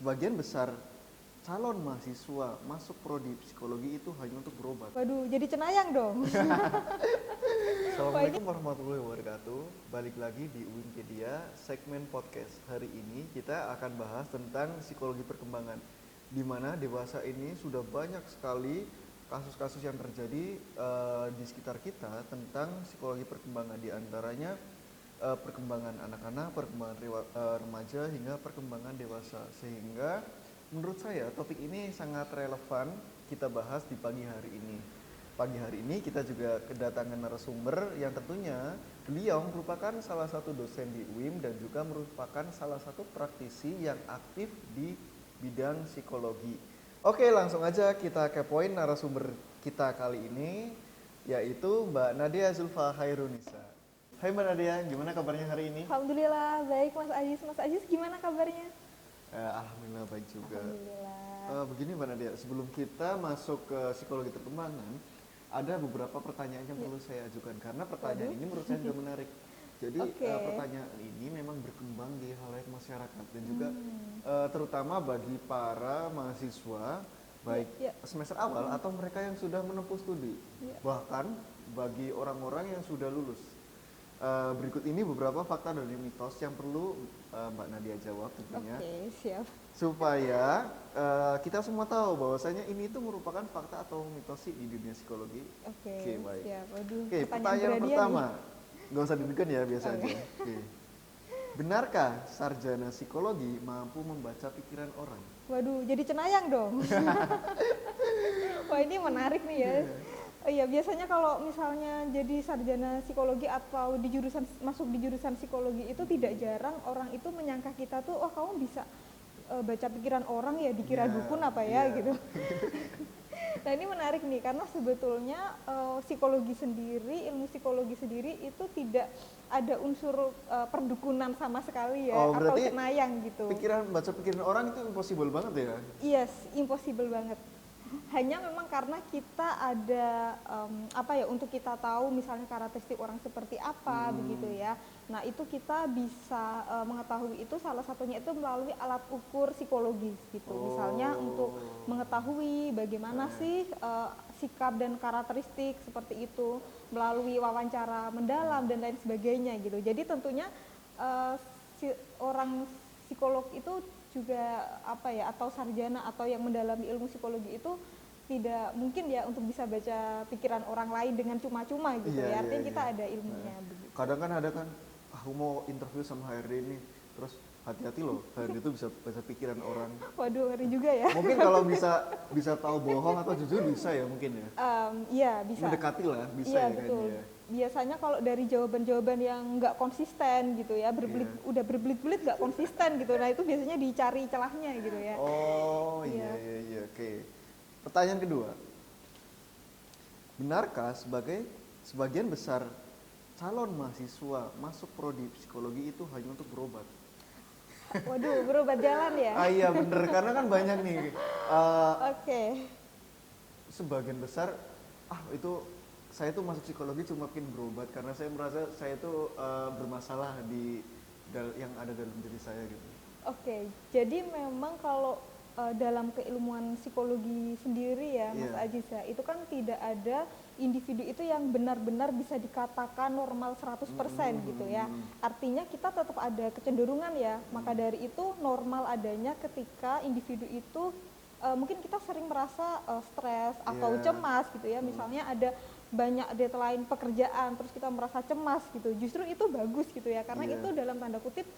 sebagian besar calon mahasiswa masuk prodi psikologi itu hanya untuk berobat. Waduh, jadi cenayang dong. Assalamualaikum warahmatullahi wabarakatuh. Balik lagi di Uwimpedia segmen podcast. Hari ini kita akan bahas tentang psikologi perkembangan, di mana dewasa ini sudah banyak sekali kasus-kasus yang terjadi di sekitar kita tentang psikologi perkembangan, di antaranya perkembangan anak-anak, perkembangan remaja hingga perkembangan dewasa. Sehingga menurut saya topik ini sangat relevan kita bahas di pagi hari ini. Pagi hari ini kita juga kedatangan narasumber yang tentunya beliau merupakan salah satu dosen di UIM dan juga merupakan salah satu praktisi yang aktif di bidang psikologi. Oke, langsung aja kita kepoin narasumber kita kali ini, yaitu Mbak Nadia Zulfa Hairunisa. Hai Mbak Nadia, gimana kabarnya hari ini? Alhamdulillah, baik Mas Aziz. Mas Aziz gimana kabarnya? Alhamdulillah baik juga. Alhamdulillah. Begini Mbak Nadia, sebelum kita masuk ke psikologi perkembangan, ada beberapa pertanyaan yang perlu saya ajukan karena pertanyaan ini menurut saya juga menarik. Jadi pertanyaan ini memang berkembang di halayak masyarakat dan juga terutama bagi para mahasiswa baik semester awal atau mereka yang sudah menempuh studi, bahkan bagi orang-orang yang sudah lulus. Berikut ini beberapa fakta dan mitos yang perlu Mbak Nadia jawab tentunya. Oke, siap. Supaya kita semua tahu bahwasanya ini itu merupakan fakta atau mitos sih di dunia psikologi. Oke, Baik. siap. Waduh, Oke, pertanyaan pertama. Nggak usah deg-degan ya, biasa aja. Oke. Benarkah sarjana psikologi mampu membaca pikiran orang? Waduh, jadi cenayang dong. Wah, ini menarik nih ya. Oh iya, biasanya kalau misalnya jadi sarjana psikologi atau masuk di jurusan psikologi itu tidak jarang orang itu menyangka kita tuh, oh kamu bisa baca pikiran orang ya, dikira dukun apa ya gitu. Nah ini menarik nih karena sebetulnya ilmu psikologi sendiri itu tidak ada unsur perdukunan sama sekali ya, atau cenayang gitu. Baca pikiran orang itu impossible banget ya? Yes, impossible banget. Hanya memang karena kita ada untuk kita tahu misalnya karakteristik orang seperti apa begitu ya. Nah itu kita bisa mengetahui itu salah satunya itu melalui alat ukur psikologis gitu. Misalnya untuk mengetahui bagaimana sih sikap dan karakteristik seperti itu melalui wawancara mendalam dan lain sebagainya gitu. Jadi tentunya orang psikolog itu juga atau sarjana atau yang mendalami ilmu psikologi itu tidak mungkin ya untuk bisa baca pikiran orang lain dengan cuma-cuma gitu ya. Artinya kita ada ilmunya begitu. Kadang kan ada kan, aku mau interview sama HRD ini, terus hati-hati loh, HRD itu bisa baca pikiran orang. Waduh, ngeri juga ya. Mungkin kalau bisa tahu bohong atau jujur bisa ya mungkin ya. Iya bisa. Mendekati lah bisa ya ya betul. Kayaknya. Biasanya kalau dari jawaban-jawaban yang nggak konsisten gitu ya, udah berbelit-belit nggak konsisten gitu, nah itu biasanya dicari celahnya gitu ya. Oh iya, oke. Pertanyaan kedua, benarkah sebagian besar calon mahasiswa masuk prodi psikologi itu hanya untuk berobat? Waduh, berobat jalan ya? Iya bener, karena kan banyak nih. Sebagian besar, saya tuh masuk psikologi cuma pengen berobat karena saya merasa saya tuh bermasalah yang ada dalam diri saya gitu. Oke, jadi memang kalau dalam keilmuan psikologi sendiri ya Mas Aziz ya, itu kan tidak ada individu itu yang benar-benar bisa dikatakan normal 100% gitu ya. Artinya kita tetap ada kecenderungan ya, maka dari itu normal adanya ketika individu itu mungkin kita sering merasa stres atau cemas gitu ya, misalnya ada banyak deadline pekerjaan terus kita merasa cemas gitu, justru itu bagus gitu ya, karena itu dalam tanda kutip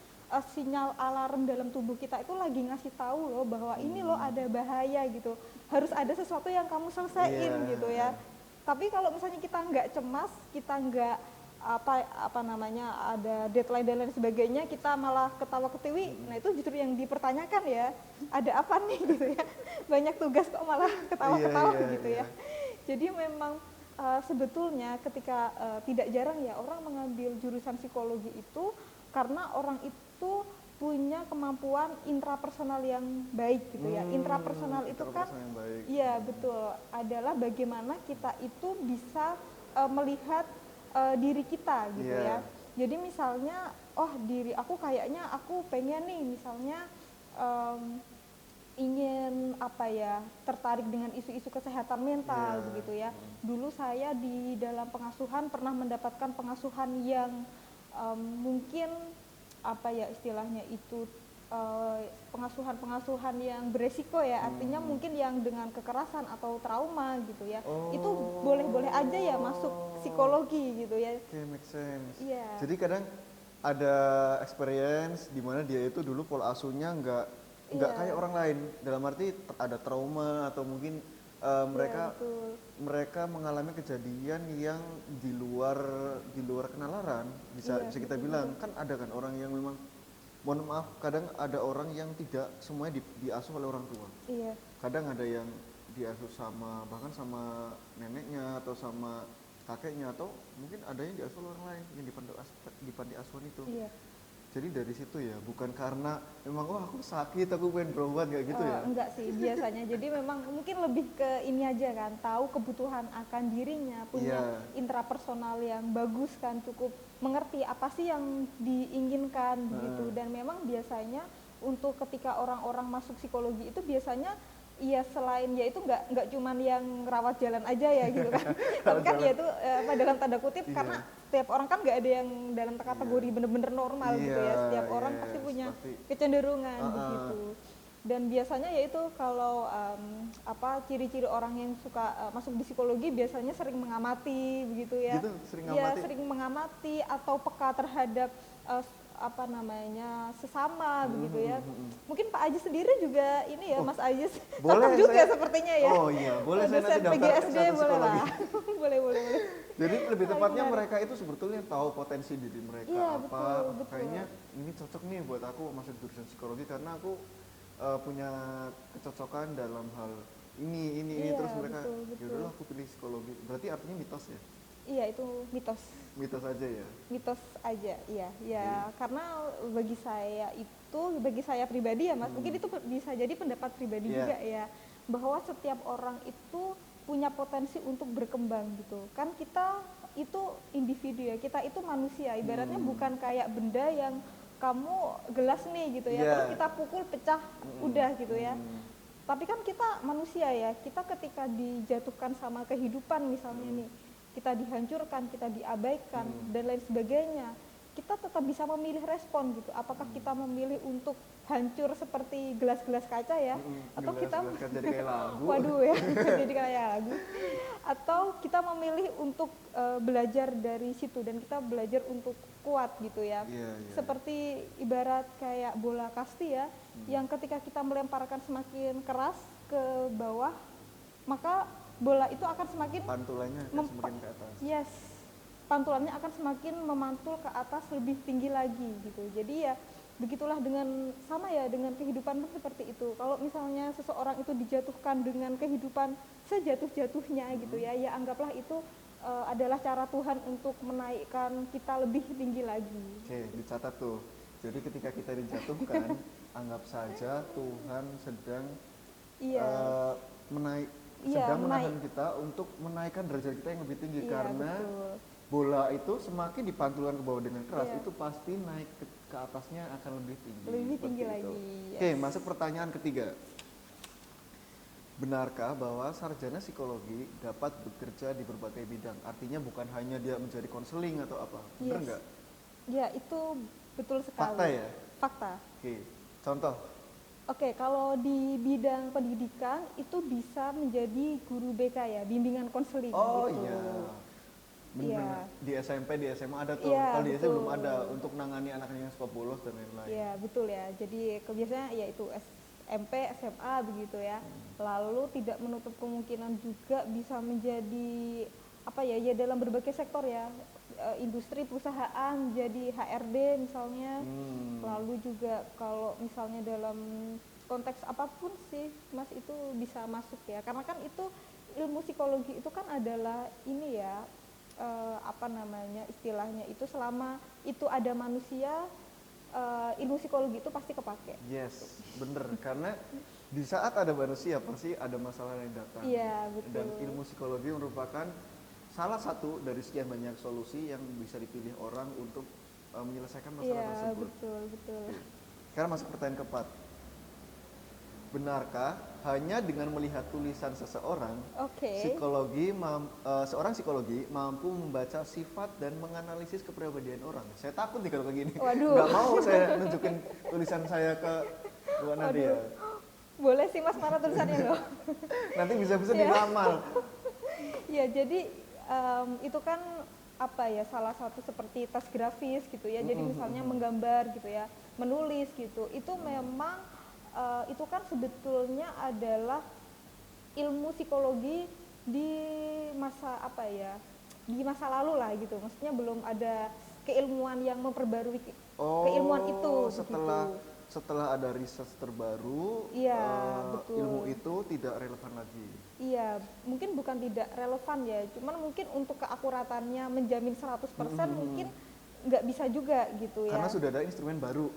sinyal alarm dalam tubuh kita itu lagi ngasih tahu loh bahwa ini loh ada bahaya gitu, harus ada sesuatu yang kamu selesaiin gitu ya. Tapi kalau misalnya kita nggak cemas, kita nggak ada deadline dan lain sebagainya, kita malah ketawa ketiwi, nah itu justru yang dipertanyakan ya, ada apa nih gitu ya, banyak tugas kok malah ketawa-ketawa gitu ya. Jadi memang sebetulnya ketika tidak jarang ya orang mengambil jurusan psikologi itu karena orang itu punya kemampuan intrapersonal yang baik gitu ya. Intrapersonal itu kan, iya betul, adalah bagaimana kita itu bisa melihat diri kita gitu ya. Jadi misalnya, oh diri aku kayaknya aku pengen nih misalnya ingin apa ya, tertarik dengan isu-isu kesehatan mental begitu ya. Dulu saya di dalam pengasuhan pernah mendapatkan pengasuhan yang mungkin apa ya istilahnya itu, pengasuhan-pengasuhan yang beresiko ya, artinya mungkin yang dengan kekerasan atau trauma gitu ya. Itu boleh-boleh aja ya masuk psikologi gitu ya. Oke, make sense. Iya. Jadi kadang ada experience di mana dia itu dulu pola asuhnya nggak Iya. kayak orang lain. Dalam arti ada trauma atau mungkin mereka Iya, betul. mereka mengalami kejadian yang di luar kenalaran. Bisa Iya, kita betul, bilang kan ada kan orang yang memang, mohon maaf, kadang ada orang yang tidak semuanya diasuh oleh orang tua. Iya. Kadang ada yang diasuh sama bahkan sama neneknya atau sama kakeknya, atau mungkin ada yang diasuh oleh orang lain yang di panti asuhan itu. Iya. Jadi dari situ ya, bukan karena memang wah aku sakit aku pengen berobat kayak gitu ya. Enggak sih biasanya. Jadi memang mungkin lebih ke ini aja kan, tahu kebutuhan akan dirinya, punya intrapersonal yang bagus kan, cukup mengerti apa sih yang diinginkan begitu. Dan memang biasanya untuk ketika orang-orang masuk psikologi itu biasanya iya selain ya itu nggak cuman yang rawat jalan aja ya gitu kan. Tapi kan ya itu dalam tanda kutip karena setiap orang kan nggak ada yang dalam kategori bener-bener normal gitu ya. Setiap orang pasti punya kecenderungan begitu. Dan biasanya yaitu kalau ciri-ciri orang yang suka masuk di psikologi biasanya sering mengamati begitu ya. Gitu, sering ya sering mengamati atau peka terhadap sesama begitu ya. Mungkin Pak Aji sendiri juga ini ya, Mas Aji cocok juga sepertinya ya. Oh iya, boleh saya nanti daftar PGSD boleh lah. boleh. Jadi lebih tepatnya mereka itu sebetulnya tahu potensi diri mereka betul. Kayaknya ini cocok nih buat aku masuk jurusan psikologi karena aku punya kecocokan dalam hal ini terus mereka yaudah aku pilih psikologi. Berarti artinya mitos ya? Iya, itu mitos. Mitos aja ya? Mitos aja, iya. Ya, karena bagi saya pribadi ya Mas, mungkin itu bisa jadi pendapat pribadi juga ya, bahwa setiap orang itu punya potensi untuk berkembang gitu. Kan kita itu individu ya, kita itu manusia, ibaratnya bukan kayak benda yang kamu gelas nih gitu ya, terus kita pukul pecah, udah gitu ya. Tapi kan kita manusia ya, kita ketika dijatuhkan sama kehidupan misalnya nih, kita dihancurkan, kita diabaikan dan lain sebagainya, kita tetap bisa memilih respon gitu. Apakah kita memilih untuk hancur seperti gelas-gelas kaca ya, atau kita jadi kayak lagu. Waduh ya, jadi kayak lagu. Atau kita memilih untuk belajar dari situ dan kita belajar untuk kuat gitu ya. Seperti ibarat kayak bola kasti ya, yang ketika kita melemparkan semakin keras ke bawah, maka bola itu akan semakin pantulannya akan semakin ke atas. Yes, pantulannya akan semakin memantul ke atas lebih tinggi lagi gitu. Jadi ya begitulah dengan kehidupan pun seperti itu. Kalau misalnya seseorang itu dijatuhkan dengan kehidupan sejatuh-jatuhnya gitu ya, ya anggaplah itu adalah cara Tuhan untuk menaikkan kita lebih tinggi lagi. Oke, dicatat tuh. Jadi ketika kita dijatuhkan, anggap saja Tuhan sedang menahan kita untuk menaikkan derajat kita yang lebih tinggi, karena bola itu semakin dipantulkan ke bawah dengan keras itu pasti naik ke atasnya akan lebih tinggi lagi. Oke, masuk pertanyaan ketiga. Benarkah bahwa sarjana psikologi dapat bekerja di berbagai bidang? Artinya bukan hanya dia menjadi konseling atau apa, benar nggak? Ya, itu betul sekali. Fakta ya? Fakta. Oke, contoh. Oke, kalau di bidang pendidikan itu bisa menjadi guru BK ya, bimbingan konseling. Oh gitu. Iya, benar. Di SMP, di SMA ada tuh. Iya, kalau di SMA belum ada untuk nangani anak-anak yang suka bolos dan lain-lain. Iya, betul ya. Jadi kebiasaan ya itu SMP, SMA begitu ya. Lalu tidak menutup kemungkinan juga bisa menjadi dalam berbagai sektor ya. Industri, perusahaan, jadi HRD misalnya. Lalu juga kalau misalnya dalam konteks apapun sih Mas itu bisa masuk ya, karena kan itu ilmu psikologi itu kan adalah ini ya, istilahnya itu selama itu ada manusia, ilmu psikologi itu pasti kepake. Yes, bener, karena di saat ada manusia pasti ada masalah yang datang. Iya, betul. Dan ilmu psikologi merupakan salah satu dari sekian banyak solusi yang bisa dipilih orang untuk menyelesaikan masalah tersebut. Betul. Sekarang masuk pertanyaan keempat. benarkah hanya dengan melihat tulisan seseorang, Oke. seorang psikologi mampu membaca sifat dan menganalisis kepribadian orang? Saya takut nih kalau kayak gini. Waduh. Nggak mau saya nunjukin tulisan saya ke Bu Nadia. Waduh. Boleh sih Mas, mana tulisannya loh? Nanti bisa-bisa Ya. diramal. Ya, jadi itu kan apa ya, salah satu seperti tes grafis gitu ya. Jadi misalnya menggambar gitu ya, menulis gitu. Itu memang itu kan sebetulnya adalah ilmu psikologi di masa apa ya? Di masa lalu lah gitu. Maksudnya belum ada keilmuan yang memperbarui keilmuan itu Setelah ada riset terbaru, Iya, betul. ilmu itu tidak relevan lagi. Iya, mungkin bukan tidak relevan ya, cuman mungkin untuk keakuratannya menjamin 100% mungkin nggak bisa juga gitu ya. Karena sudah ada instrumen baru.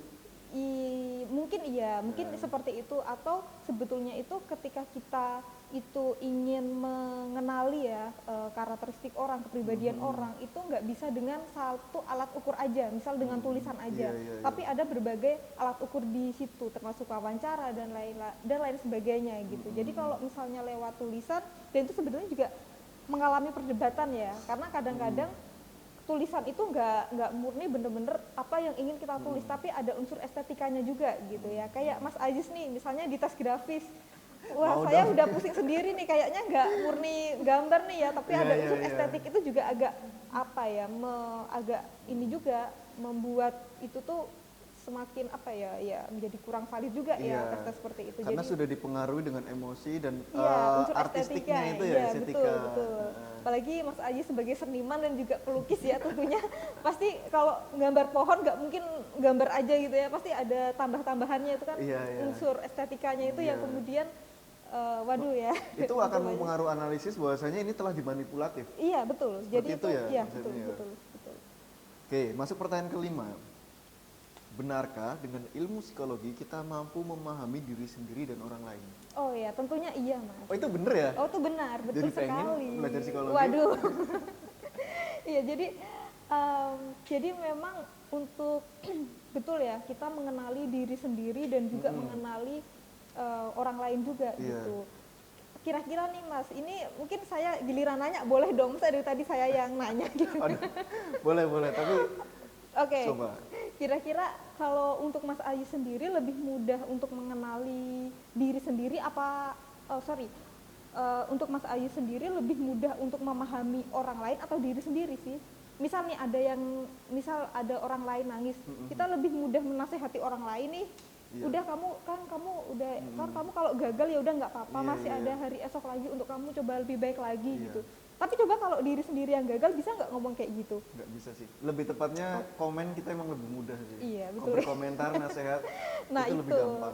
Mungkin iya, mungkin seperti itu, atau sebetulnya itu ketika kita itu ingin mengenali ya karakteristik orang, kepribadian orang, itu nggak bisa dengan satu alat ukur aja, misal dengan tulisan aja, tapi ada berbagai alat ukur di situ, termasuk wawancara dan lain sebagainya gitu. Jadi kalau misalnya lewat tulisan, dan itu sebetulnya juga mengalami perdebatan ya, karena kadang-kadang tulisan itu nggak murni bener-bener apa yang ingin kita tulis, tapi ada unsur estetikanya juga gitu ya. Kayak Mas Ajis nih, misalnya di tes grafis, wah saya udah pusing sendiri nih, kayaknya nggak murni gambar nih ya, tapi ada unsur estetik itu juga agak apa ya, agak ini juga membuat itu tuh semakin apa ya menjadi kurang valid juga ya tes seperti itu. Karena jadi sudah dipengaruhi dengan emosi dan unsur artistiknya itu ya, iya, estetika. betul. Apalagi Mas Aji sebagai seniman dan juga pelukis ya, tentunya pasti kalau gambar pohon nggak mungkin gambar aja gitu ya, pasti ada tambah-tambahannya itu kan, unsur estetikanya itu yang kemudian waduh ya. Itu akan mempengaruhi analisis bahwasanya ini telah dimanipulatif. Iya, betul. Jadi itu ya, iya, betul. Oke, masuk pertanyaan kelima. Benarkah dengan ilmu psikologi kita mampu memahami diri sendiri dan orang lain? Oh ya, tentunya iya Mas. Oh itu bener ya? Oh itu benar, betul jadi sekali. Pengen belajar psikologi? Waduh. Iya, jadi memang untuk betul ya, kita mengenali diri sendiri dan juga mengenali orang lain juga gitu. Kira-kira nih Mas, ini mungkin saya giliran nanya, boleh dong? Dari tadi saya yang nanya gitu. Boleh, tapi Oke. Coba. Kira-kira kalau untuk Mas Ayi sendiri lebih mudah untuk mengenali diri sendiri untuk Mas Ayi sendiri lebih mudah untuk memahami orang lain atau diri sendiri sih? Misal nih ada orang lain nangis, kita lebih mudah menasehati orang lain nih. Udah kamu kalau gagal ya udah nggak apa-apa, masih ada hari esok lagi untuk kamu coba lebih baik lagi gitu. Tapi coba kalau diri sendiri yang gagal, bisa nggak ngomong kayak gitu? Nggak bisa sih. Lebih tepatnya komen kita emang lebih mudah sih. Iya, betul. Berkomentar, nasihat, nah itu lebih gampang.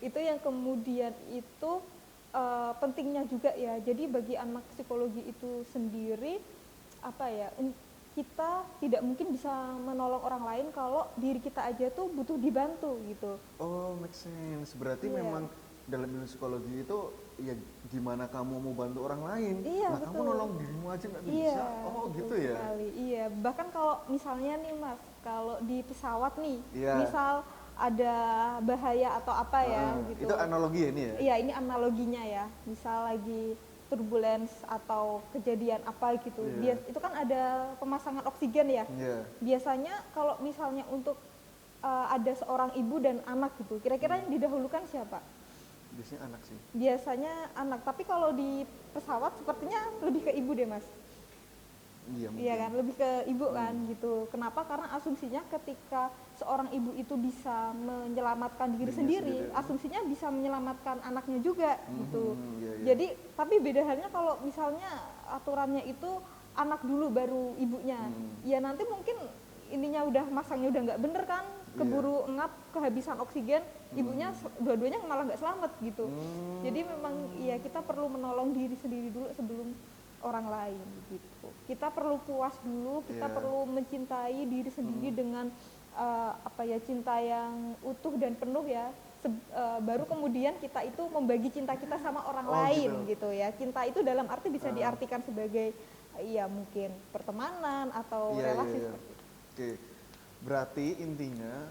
Itu yang kemudian itu pentingnya juga ya. Jadi bagi anak psikologi itu sendiri, apa ya, kita tidak mungkin bisa menolong orang lain kalau diri kita aja tuh butuh dibantu gitu. Oh, make sense. Berarti memang dalam ilmu psikologi itu ya gimana kamu mau bantu orang lain, kamu nolong dirimu aja nggak bisa. Oh gitu ya. Sekali. Iya, bahkan kalau misalnya nih Mas, kalau di pesawat nih, misal ada bahaya atau apa ya gitu. Itu analogi ya ini ya? Iya, ini analoginya ya. Misal lagi turbulence atau kejadian apa gitu, itu kan ada pemasangan oksigen ya. Biasanya kalau misalnya untuk ada seorang ibu dan anak gitu, kira-kira yang didahulukan siapa? Biasanya anak sih. Biasanya anak, tapi kalau di pesawat sepertinya lebih ke ibu deh Mas. Iya kan, lebih ke ibu kan gitu. Kenapa? Karena asumsinya ketika seorang ibu itu bisa menyelamatkan diri sendiri, asumsinya bisa menyelamatkan anaknya juga gitu. Jadi, tapi beda halnya kalau misalnya aturannya itu anak dulu baru ibunya. Ya nanti mungkin ininya masangnya udah nggak bener kan, keburu ngap, kehabisan oksigen, ibunya dua-duanya malah nggak selamat gitu. Jadi memang ya kita perlu menolong diri sendiri dulu sebelum orang lain gitu. Kita perlu puas dulu, kita perlu mencintai diri sendiri dengan cinta yang utuh dan penuh ya. Baru kemudian kita itu membagi cinta kita sama orang lain gitu ya. Cinta itu dalam arti bisa diartikan sebagai ya mungkin pertemanan atau relasi seperti itu. Oke. Berarti intinya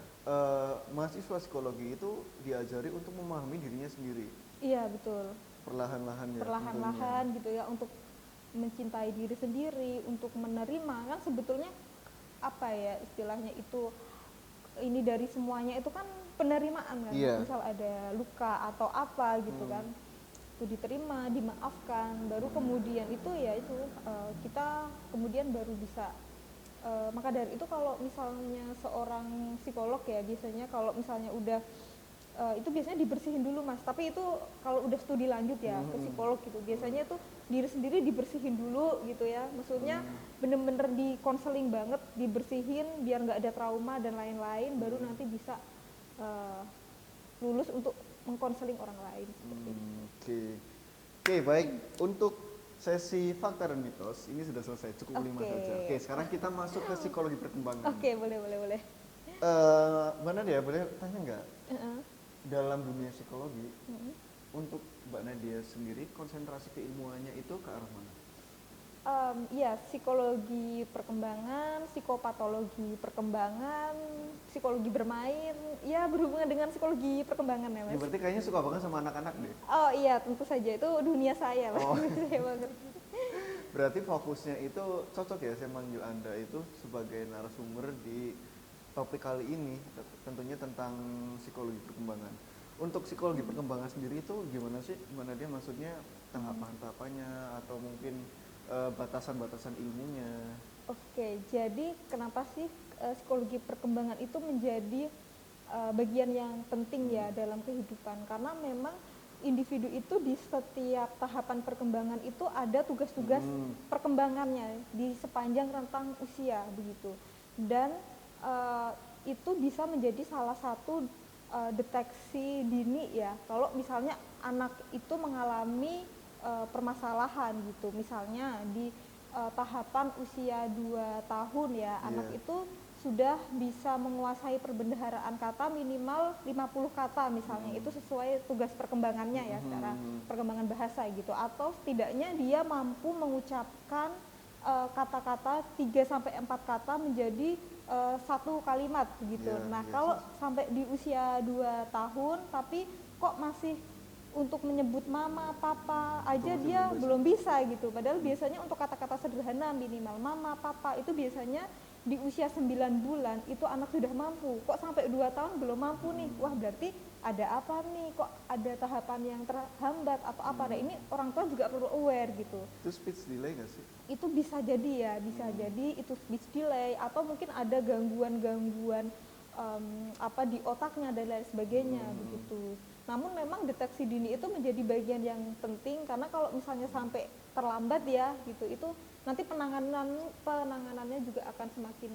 mahasiswa psikologi itu diajari untuk memahami dirinya sendiri. Iya betul. Perlahan-lahan ya Perlahan-lahan tentunya. gitu ya, untuk mencintai diri sendiri, untuk menerima. Kan sebetulnya apa ya istilahnya itu, ini dari semuanya itu kan penerimaan kan. Iya. Misal ada luka atau apa gitu kan, itu diterima, dimaafkan, baru kemudian itu ya itu kita kemudian baru bisa. Maka dari itu kalau misalnya seorang psikolog ya, biasanya kalau misalnya udah itu biasanya dibersihin dulu Mas, tapi itu kalau udah studi lanjut ya ke psikolog gitu, biasanya tuh diri sendiri dibersihin dulu gitu ya, maksudnya bener-bener di konseling banget, dibersihin biar nggak ada trauma dan lain-lain, baru nanti bisa lulus untuk mengkonseling orang lain seperti itu. Oke, baik. Untuk sesi fakta dan mitos ini sudah selesai, cukup 5 Oke. saja. Oke, sekarang kita masuk ke psikologi perkembangan. Oke, boleh. Mbak Nadia boleh tanya nggak, Heeh. dalam dunia psikologi untuk Mbak Nadia sendiri konsentrasi keilmuannya itu ke arah mana? Ya, psikologi perkembangan, psikopatologi perkembangan, psikologi bermain, ya berhubungan dengan psikologi perkembangan ya Ya, Mas. berarti kayaknya suka banget sama anak-anak deh. Oh iya, tentu saja itu dunia saya Mas. Oh. Saya banget. Berarti fokusnya itu cocok ya saya manggil Anda itu sebagai narasumber di topik kali ini, tentunya tentang psikologi perkembangan. Untuk psikologi perkembangan sendiri itu gimana sih? Gimana dia maksudnya tahapan-tahapannya atau mungkin batasan-batasan ilmunya? Oke, jadi kenapa sih psikologi perkembangan itu menjadi bagian yang penting ya dalam kehidupan? Karena memang individu itu di setiap tahapan perkembangan itu ada tugas-tugas perkembangannya di sepanjang rentang usia begitu. Dan itu bisa menjadi salah satu deteksi dini ya. Kalau misalnya anak itu mengalami permasalahan gitu, misalnya di tahapan usia 2 tahun ya, anak itu sudah bisa menguasai perbendaharaan kata minimal 50 kata misalnya, itu sesuai tugas perkembangannya ya, secara perkembangan bahasa gitu, atau setidaknya dia mampu mengucapkan kata-kata 3-4 kata menjadi satu kalimat gitu. Nah, kalau sampai di usia 2 tahun tapi kok masih untuk menyebut mama, papa aja dia belum bisa gitu. Padahal biasanya untuk kata-kata sederhana minimal mama, papa itu biasanya di usia 9 bulan itu anak sudah mampu. Kok sampai 2 tahun belum mampu nih? Wah, berarti ada apa nih? Kok ada tahapan yang terhambat atau apa? Nah, ini orang tua juga perlu aware gitu. Itu speech delay nggak sih? Itu bisa jadi ya, bisa jadi itu speech delay, atau mungkin ada gangguan-gangguan apa di otaknya dan lain sebagainya begitu. Namun memang deteksi dini itu menjadi bagian yang penting, karena kalau misalnya sampai terlambat ya gitu, itu nanti penanganannya juga akan semakin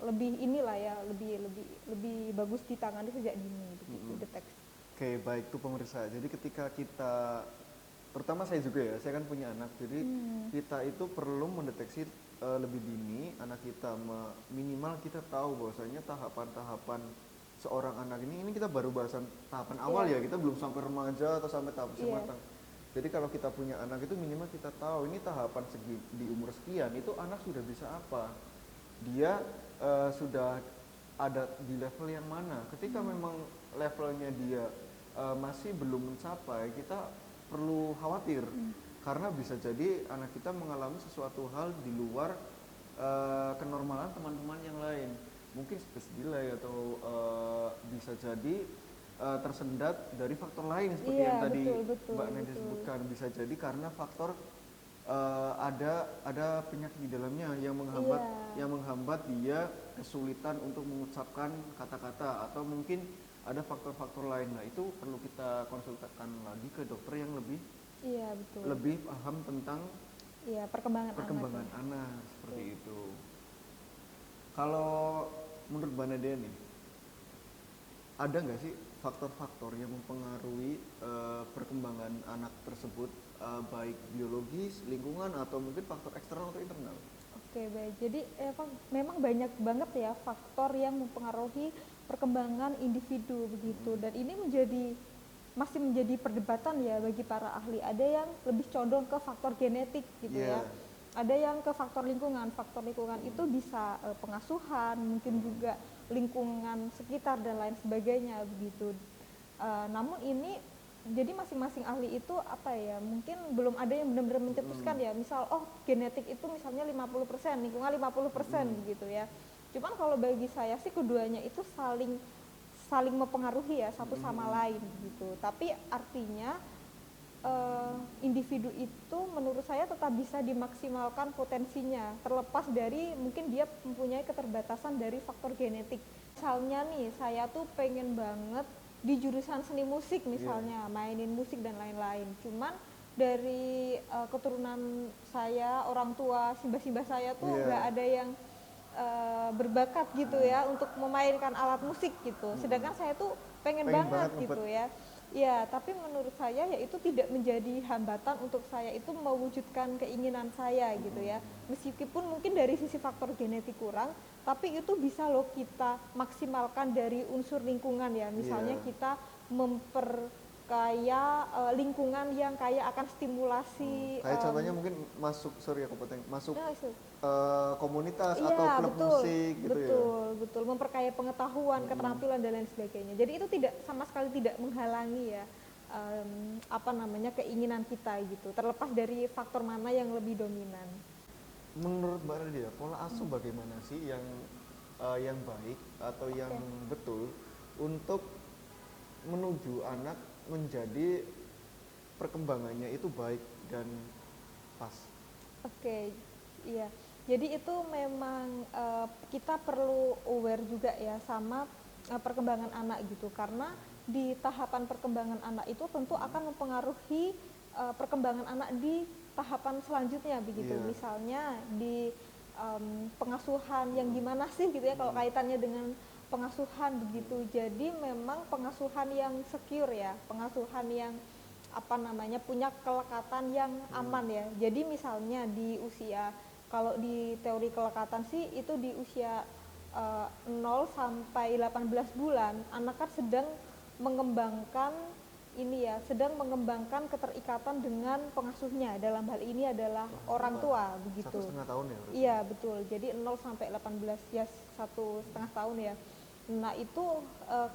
lebih inilah ya, lebih bagus ditangani sejak dini begitu, deteksi. Oke, baik tuh pemirsa. Jadi ketika kita, terutama saya juga ya, saya kan punya anak, jadi kita itu perlu mendeteksi lebih dini anak kita, minimal kita tahu bahwasanya tahapan-tahapan seorang anak ini kita baru bahasan tahapan awal ya, kita belum sampai remaja atau sampai tahap usia matang. Jadi kalau kita punya anak itu minimal kita tahu ini tahapan segi di umur sekian itu anak sudah bisa apa, dia sudah ada di level yang mana. Ketika memang levelnya dia masih belum mencapai, kita perlu khawatir karena bisa jadi anak kita mengalami sesuatu hal di luar kenormalan teman-teman yang lain. Mungkin speech delay atau bisa jadi tersendat dari faktor lain seperti yang tadi Mbak Nadia sebutkan. Bisa jadi karena faktor ada penyakit di dalamnya yang menghambat dia kesulitan untuk mengucapkan kata-kata, atau mungkin ada faktor-faktor lain. Nah, itu perlu kita konsultasikan lagi ke dokter yang lebih paham tentang perkembangan anak seperti itu. Kalau menurut Mbak Nadia nih, ada nggak sih faktor-faktor yang mempengaruhi perkembangan anak tersebut, baik biologis, lingkungan, atau mungkin faktor eksternal atau internal? Oke, baik. Jadi memang banyak banget ya faktor yang mempengaruhi perkembangan individu begitu, dan ini masih menjadi perdebatan ya bagi para ahli. Ada yang lebih condong ke faktor genetik gitu ya. ada yang ke faktor lingkungan. Faktor lingkungan itu bisa pengasuhan, mungkin juga lingkungan sekitar dan lain sebagainya begitu. Namun ini jadi masing-masing ahli itu apa ya, mungkin belum ada yang benar-benar mencetuskan ya, misal genetik itu misalnya 50%, lingkungan 50% begitu ya. Cuman kalau bagi saya sih keduanya itu saling mempengaruhi ya satu sama lain gitu. Tapi artinya individu itu menurut saya tetap bisa dimaksimalkan potensinya, terlepas dari mungkin dia mempunyai keterbatasan dari faktor genetik. Misalnya nih, saya tuh pengen banget di jurusan seni musik misalnya, mainin musik dan lain-lain. Cuman dari keturunan saya, orang tua, simbah-simbah saya tuh nggak ada yang berbakat gitu ya untuk memainkan alat musik gitu. Sedangkan saya tuh pengen banget gitu ya. Ya, tapi menurut saya ya itu tidak menjadi hambatan untuk saya itu mewujudkan keinginan saya gitu ya. Meskipun mungkin dari sisi faktor genetik kurang, tapi itu bisa loh kita maksimalkan dari unsur lingkungan ya. Misalnya kita memperkaya lingkungan yang kaya akan stimulasi. Kayak contohnya mungkin masuk, sorry aku potong, masuk komunitas iya, atau klub musik gitu betul, memperkaya pengetahuan, keterampilan dan lain sebagainya. Jadi itu tidak sama sekali tidak menghalangi ya keinginan kita gitu. Terlepas dari faktor mana yang lebih dominan. Menurut Mbak Nadia, pola asuh bagaimana sih yang baik atau yang betul untuk menuju anak menjadi perkembangannya itu baik dan pas? Iya. Jadi itu memang kita perlu aware juga ya sama perkembangan anak gitu, karena di tahapan perkembangan anak itu tentu akan mempengaruhi perkembangan anak di tahapan selanjutnya begitu. Misalnya di pengasuhan yang gimana sih gitu ya, kalau kaitannya dengan pengasuhan begitu. Jadi memang pengasuhan yang secure ya, pengasuhan yang punya kelekatan yang aman ya. Jadi misalnya di usia, kalau di teori kelekatan sih itu di usia 0 sampai 18 bulan anak kan sedang mengembangkan keterikatan dengan pengasuhnya. Dalam hal ini adalah orang tua begitu. 1,5 tahun ya? Iya betul. Jadi 0 sampai 18 ya 1,5 tahun ya. Nah itu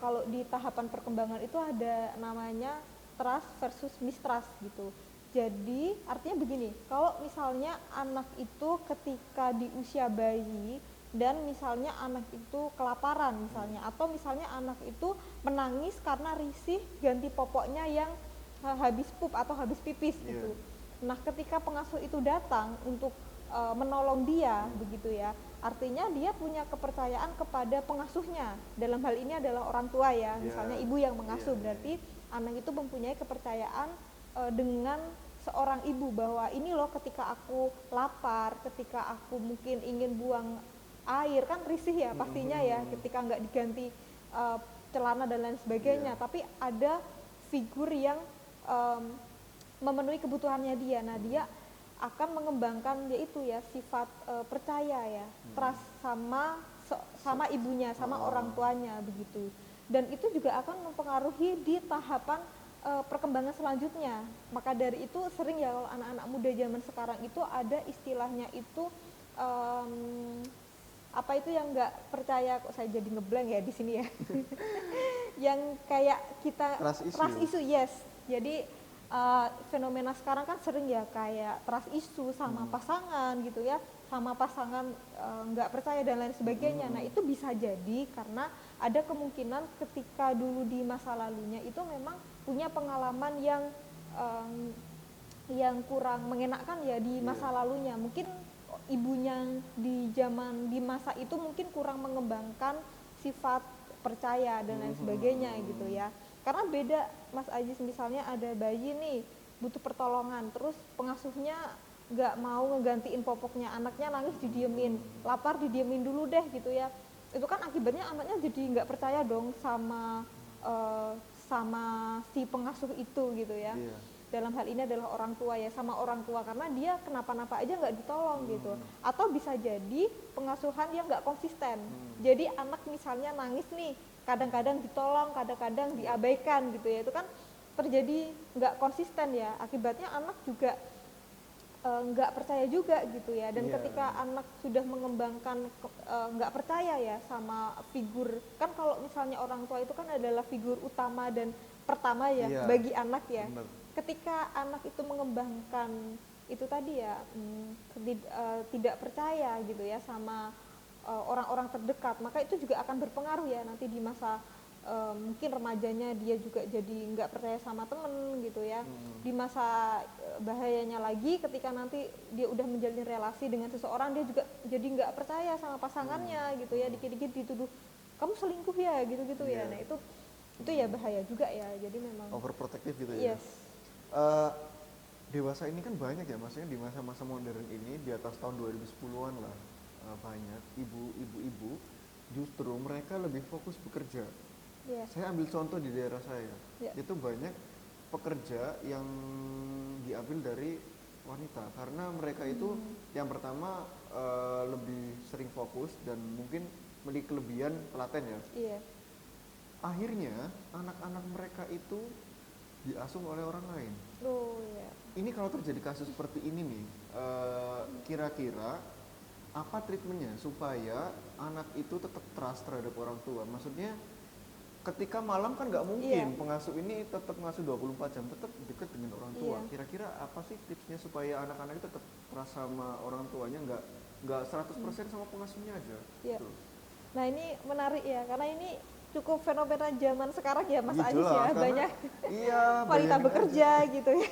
kalau di tahapan perkembangan itu ada namanya trust versus mistrust gitu. Jadi artinya begini, kalau misalnya anak itu ketika di usia bayi dan misalnya anak itu kelaparan misalnya, atau misalnya anak itu menangis karena risih ganti popoknya yang habis pup atau habis pipis gitu. Nah ketika pengasuh itu datang untuk menolong dia begitu ya, artinya dia punya kepercayaan kepada pengasuhnya. Dalam hal ini adalah orang tua ya, misalnya ibu yang mengasuh, berarti anak itu mempunyai kepercayaan dengan seorang ibu bahwa ini loh ketika aku lapar, ketika aku mungkin ingin buang air, kan risih ya pastinya ya ketika nggak diganti celana dan lain sebagainya, tapi ada figur yang memenuhi kebutuhannya dia. Nah dia akan mengembangkan yaitu ya sifat percaya ya, trust sama ibunya, sama orang tuanya begitu. Dan itu juga akan mempengaruhi di tahapan perkembangan selanjutnya. Maka dari itu sering ya kalau anak-anak muda zaman sekarang itu ada istilahnya itu yang nggak percaya, kok saya jadi ngeblank ya di sini ya. Yang kayak kita trust issue, yes. Jadi fenomena sekarang kan sering ya kayak trust issue sama pasangan gitu ya, sama pasangan nggak percaya dan lain sebagainya. Nah itu bisa jadi karena ada kemungkinan ketika dulu di masa lalunya itu memang punya pengalaman yang kurang mengenakan ya di masa lalunya. Mungkin ibunya di masa itu mungkin kurang mengembangkan sifat percaya dan lain sebagainya gitu ya. Karena beda Mas Ajis, misalnya ada bayi nih butuh pertolongan, terus pengasuhnya nggak mau ngegantiin popoknya, anaknya nangis didiemin, lapar didiemin dulu deh gitu ya. Itu kan akibatnya anaknya jadi nggak percaya dong sama si pengasuh itu gitu ya. Dalam hal ini adalah orang tua ya, sama orang tua, karena dia kenapa-napa aja nggak ditolong gitu. Atau bisa jadi pengasuhan yang nggak konsisten. Jadi anak misalnya nangis nih, kadang-kadang ditolong, kadang-kadang diabaikan gitu ya. Itu kan terjadi nggak konsisten ya. Akibatnya anak juga nggak percaya juga gitu ya. Dan Iya. ketika anak sudah mengembangkan nggak percaya ya sama figur, kan kalau misalnya orang tua itu kan adalah figur utama dan pertama ya Iya, bagi anak ya. bener. Ketika anak itu mengembangkan itu tadi ya tidak percaya gitu ya sama orang-orang terdekat, maka itu juga akan berpengaruh ya nanti di masa mungkin remajanya dia juga jadi nggak percaya sama temen gitu ya. Di masa bahayanya lagi ketika nanti dia udah menjalin relasi dengan seseorang, dia juga jadi nggak percaya sama pasangannya gitu ya, dikit-dikit dituduh kamu selingkuh ya gitu-gitu ya. Iya. Nah itu ya bahaya juga ya, jadi memang Overprotective gitu ya. yes. Eh, dewasa ini kan banyak ya, maksudnya di masa-masa modern ini di atas tahun 2010-an lah, banyak ibu-ibu justru mereka lebih fokus bekerja. Iya. Saya ambil contoh di daerah saya, Ya. itu banyak pekerja yang diambil dari wanita karena mereka itu yang pertama lebih sering fokus dan mungkin memiliki kelebihan telaten ya. Iya. Akhirnya anak-anak mereka itu diasuh oleh orang lain. Oh ya. Ini kalau terjadi kasus seperti ini nih, kira-kira apa treatmentnya supaya anak itu tetap trust terhadap orang tua? Maksudnya ketika malam kan nggak mungkin pengasuh ini tetap ngasuh 24 jam, tetap dekat dengan orang tua. Kira-kira apa sih tipsnya supaya anak-anak itu tetap trust sama orang tuanya, nggak 100% sama pengasuhnya aja? Iya. Gitu. Nah ini menarik ya, karena ini cukup fenomena zaman sekarang ya Mas Iya, Ajis jelas, ya, karena- banyak iya, wanita bayangin bekerja gitu ya.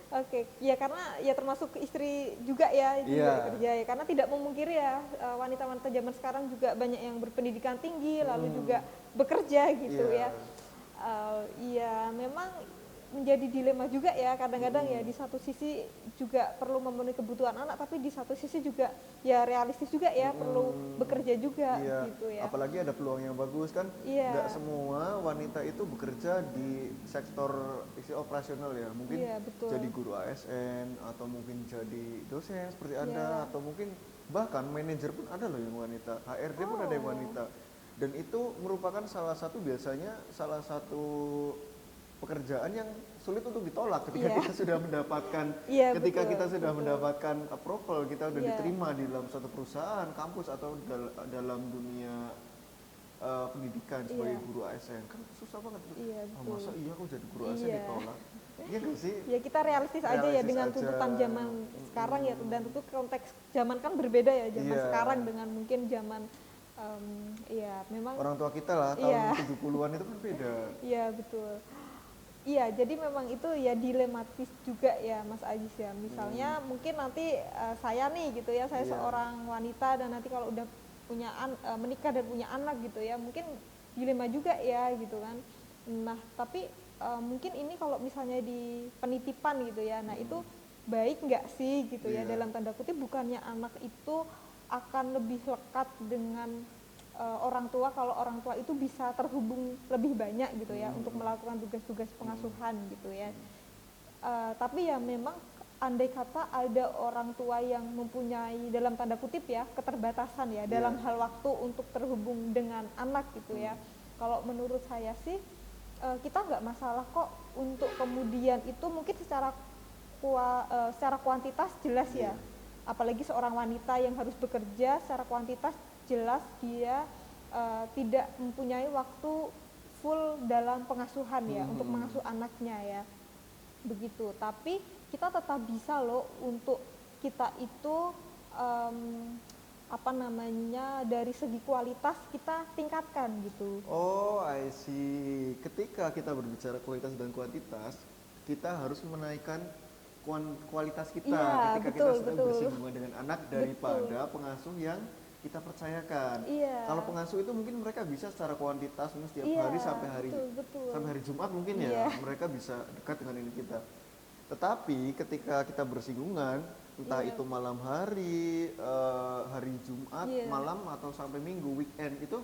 Oke, ya karena ya termasuk istri juga ya, juga Iya. bekerja ya, karena tidak memungkiri ya wanita-wanita zaman sekarang juga banyak yang berpendidikan tinggi, lalu juga bekerja gitu Iya. ya. Iya, memang menjadi dilema juga ya kadang-kadang ya, di satu sisi juga perlu memenuhi kebutuhan anak, tapi di satu sisi juga ya realistis juga ya, perlu bekerja juga Iya, gitu ya. apalagi ada peluang yang bagus kan. Iya. Nggak semua wanita itu bekerja di sektor isi operasional ya. Mungkin Iya, betul. jadi guru ASN atau mungkin jadi dosen seperti Iya. Anda, atau mungkin bahkan manajer pun ada loh yang wanita, HRD pun ada yang wanita. Dan itu merupakan salah satu pekerjaan yang sulit untuk ditolak ketika Iya. kita sudah mendapatkan Iya, ketika betul, kita sudah betul. mendapatkan approval, kita udah Iya. diterima di dalam suatu perusahaan, kampus atau dalam dunia pendidikan sebagai Iya. guru ASN kan susah banget. Iya, Oh, betul. masa iya aku jadi guru ASN Iya. ditolak? Iya nggak sih? Ya kita realistis aja ya Realistis dengan aja. tuntutan zaman sekarang ya, dan tentu konteks zaman kan berbeda ya, zaman Iya. sekarang dengan mungkin zaman ya memang Orang tua kita lah Iya. tahun 70-an itu kan beda. iya betul. Iya, jadi memang itu ya dilematis juga ya Mas Ajis ya. Misalnya mungkin nanti saya nih gitu ya, saya Iya. seorang wanita dan nanti kalau udah menikah dan punya anak gitu ya, mungkin dilema juga ya gitu kan. Nah, tapi mungkin ini kalau misalnya di penitipan gitu ya, nah itu baik nggak sih gitu ya, Iya. dalam tanda kutip, bukannya anak itu akan lebih lekat dengan orang tua kalau orang tua itu bisa terhubung lebih banyak gitu ya untuk melakukan tugas-tugas pengasuhan gitu ya. Tapi ya memang andai kata ada orang tua yang mempunyai dalam tanda kutip ya keterbatasan ya dalam hal waktu untuk terhubung dengan anak gitu ya. Kalau menurut saya sih kita nggak masalah kok untuk kemudian itu mungkin secara kuantitas jelas ya. Apalagi seorang wanita yang harus bekerja secara kuantitas jelas dia tidak mempunyai waktu full dalam pengasuhan ya untuk mengasuh anaknya ya. Begitu. Tapi kita tetap bisa loh untuk kita itu dari segi kualitas kita tingkatkan gitu. Oh, I see. Ketika kita berbicara kualitas dan kuantitas, kita harus menaikkan kualitas kita Iya, ketika betul, kita sedang betul. bersinggungan dengan anak daripada pengasuh yang kita percayakan. Iya. Kalau pengasuh itu mungkin mereka bisa secara kuantitas mungkin setiap Iya, hari sampai hari betul. sampai hari Jumat mungkin Iya. ya mereka bisa dekat dengan ini kita. Tetapi ketika kita bersinggungan entah Iya. itu malam hari, hari Jumat, Iya. malam atau sampai Minggu, weekend itu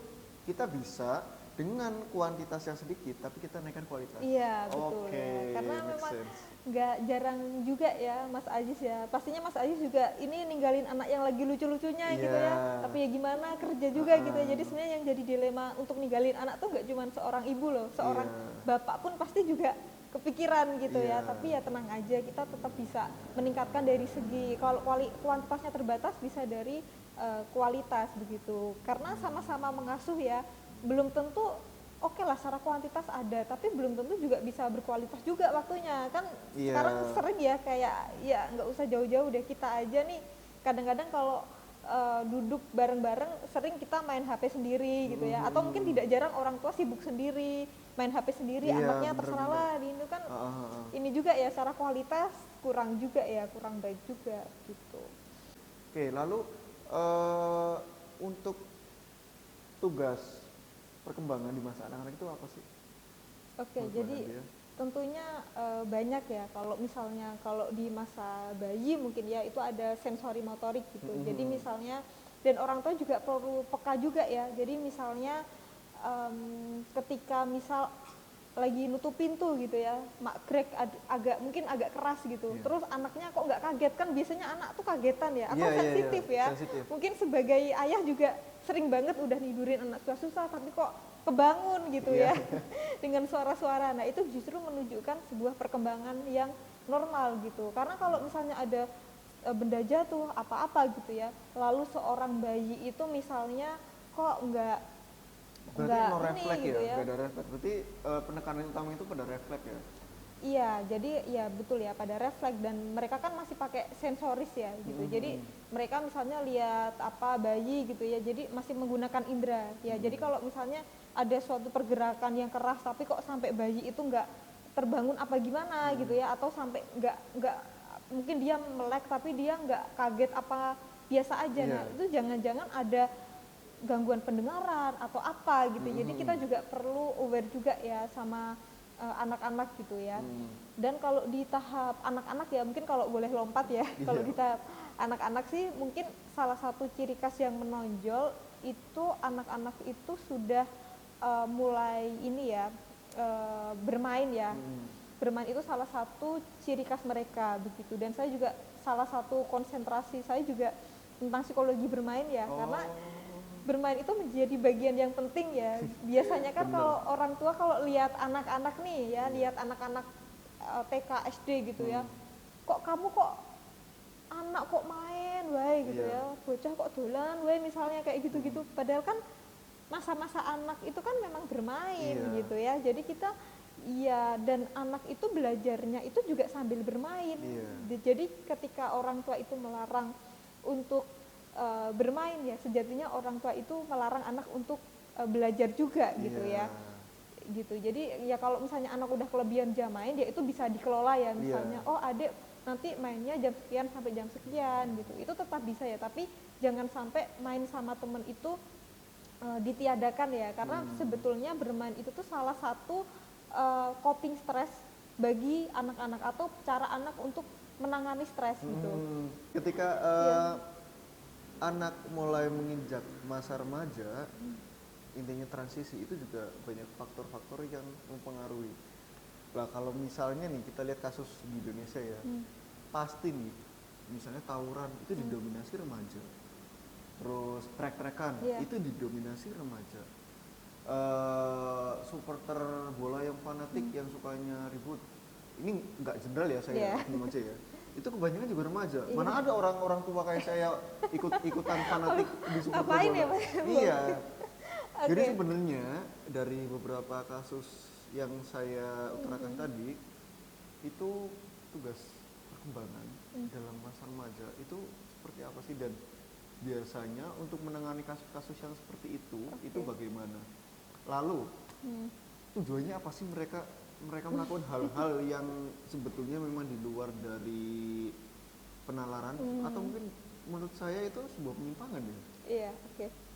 kita bisa dengan kuantitas yang sedikit tapi kita naikkan kualitas. Iya, betul Oke, ya. Karena make memang sense. nggak jarang juga ya Mas Ajis ya. Pastinya Mas Ajis juga ini ninggalin anak yang lagi lucu-lucunya gitu Iya. ya. Tapi ya gimana kerja juga gitu ya. Jadi sebenarnya yang jadi dilema untuk ninggalin anak tuh nggak cuma seorang ibu loh, seorang Iya. bapak pun pasti juga kepikiran gitu Iya. ya. Tapi ya tenang aja, kita tetap bisa meningkatkan dari segi kalau kuantitasnya terbatas bisa dari kualitas begitu. Karena sama-sama mengasuh ya, belum tentu oke lah secara kuantitas ada, tapi belum tentu juga bisa berkualitas juga waktunya kan. Iya. Sekarang sering ya kayak ya nggak usah jauh-jauh deh, kita aja nih kadang-kadang kalau duduk bareng-bareng sering kita main HP sendiri gitu ya, atau mungkin tidak jarang orang tua sibuk sendiri main HP sendiri, Iya, anaknya terserah lah di itu kan. Ini juga ya secara kualitas kurang juga ya, kurang baik juga gitu. Oke, lalu untuk tugas perkembangan di masa anak-anak itu apa sih? Oke, Menurut jadi Mbak Nadia? tentunya banyak ya. Kalau misalnya kalau di masa bayi mungkin ya itu ada sensori motorik gitu. Jadi misalnya, dan orang tua juga perlu peka juga ya. Jadi misalnya ketika misal lagi nutup pintu gitu ya, mak agak mungkin agak keras gitu. Iya. Terus anaknya kok nggak kaget, kan biasanya anak tuh kagetan ya, atau Iya, iya, iya, sensitif ya. sensitif. Mungkin sebagai ayah juga sering banget udah nidurin anak susah-susah tapi kok kebangun gitu Iya. ya dengan suara-suara. Nah itu justru menunjukkan sebuah perkembangan yang normal gitu. Karena kalau misalnya ada benda jatuh apa-apa gitu ya, lalu seorang bayi itu misalnya kok Berarti no ini refleks gitu ya, ya. nggak ada refleks. Berarti penekanan utama itu pada refleks ya. Iya, jadi ya betul ya pada refleks, dan mereka kan masih pakai sensoris ya gitu. Jadi mereka misalnya lihat apa bayi gitu ya, jadi masih menggunakan indera ya. Jadi kalau misalnya ada suatu pergerakan yang keras tapi kok sampai bayi itu nggak terbangun apa gimana gitu ya, atau sampai nggak mungkin dia melek tapi dia nggak kaget apa biasa aja. Iya. Nah itu jangan-jangan ada gangguan pendengaran atau apa gitu. Jadi kita juga perlu aware juga ya sama anak-anak gitu ya. Dan kalau di tahap anak-anak ya mungkin kalau boleh lompat ya, kalau di tahap anak-anak sih mungkin salah satu ciri khas yang menonjol itu anak-anak itu sudah mulai ini ya bermain ya. Bermain itu salah satu ciri khas mereka begitu. Dan saya juga salah satu konsentrasi saya juga tentang psikologi bermain ya, karena bermain itu menjadi bagian yang penting ya. Biasanya kan kalau orang tua kalau lihat anak-anak nih ya, lihat anak-anak TK SD gitu ya, kok kamu kok anak kok main wae gitu ya, bocah kok dolan wae misalnya kayak gitu-gitu. Padahal kan masa-masa anak itu kan memang bermain gitu ya. Jadi kita iya, dan anak itu belajarnya itu juga sambil bermain. Jadi ketika orang tua itu melarang untuk bermain ya, sejatinya orang tua itu melarang anak untuk belajar juga gitu ya. Gitu. Jadi ya kalau misalnya anak udah kelebihan jam main ya itu bisa dikelola ya, misalnya oh adik nanti mainnya jam sekian sampai jam sekian gitu. Itu tetap bisa ya, tapi jangan sampai main sama temen itu ditiadakan ya, karena sebetulnya bermain itu tuh salah satu coping stres bagi anak-anak atau cara anak untuk menangani stres gitu. Ketika anak mulai menginjak masa remaja, intinya transisi, itu juga banyak faktor-faktor yang mempengaruhi. Lah kalau misalnya nih kita lihat kasus di Indonesia ya, pasti nih misalnya tawuran itu didominasi remaja, terus trek-trekan itu didominasi remaja, supporter bola yang fanatik yang sukanya ribut, ini nggak general ya saya ngomong aja ya, itu kebanyakan juga remaja. Mana ada orang-orang tua kayak saya ikutan fanatik di supporter bola. Ya, Iya. Jadi sebenarnya dari beberapa kasus yang saya utarakan tadi, itu tugas perkembangan dalam masa remaja itu seperti apa sih, dan biasanya untuk menangani kasus-kasus yang seperti itu bagaimana? Lalu tujuannya apa sih mereka melakukan hal-hal yang sebetulnya memang di luar dari penalaran, atau mungkin menurut saya itu sebuah penyimpangan ya? Iya, oke.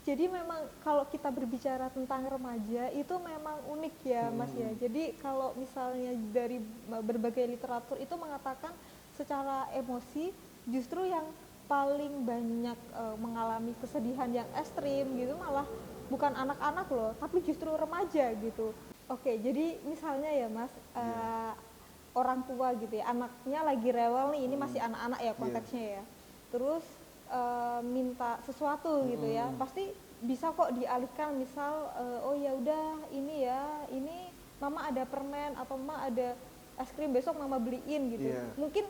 Jadi memang kalau kita berbicara tentang remaja itu memang unik ya Mas ya. Jadi kalau misalnya dari berbagai literatur itu mengatakan secara emosi justru yang paling banyak mengalami kesedihan yang ekstrim gitu malah bukan anak-anak loh, tapi justru remaja gitu. Oke, jadi misalnya ya Mas, orang tua gitu ya, anaknya lagi rewel nih, ini masih anak-anak ya konteksnya ya. Terus minta sesuatu gitu ya, pasti bisa kok dialihkan, misal oh ya udah ini ya, ini mama ada permen atau mama ada es krim, besok mama beliin gitu. Mungkin